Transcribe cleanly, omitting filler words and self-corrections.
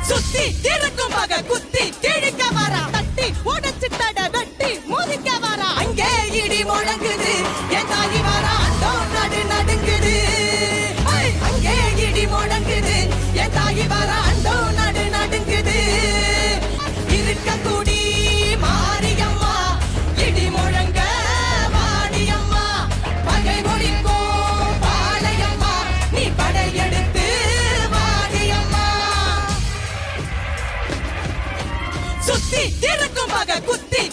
சுத்தி இருக்கும் மக குத்தி கிழிக்க வரா தட்டி உடச்சு தட வெட்டி மோதிக்க வரா அங்கே இடி முழங்குது என் தாயி வரா அண்டோ நடு நடுங்குது அங்கே இடி முழங்குது என் தாயி வரா அண்டோ நடு நடுங்குது இருக்க கூடி மாரியம்மா இடி முழங்க வாடியம்மா பகை ஒழிக்கும் பாளையம்மா நீ படையெடுத்து வாடியம்மா சுத்தி இருக்கும் மக குத்தி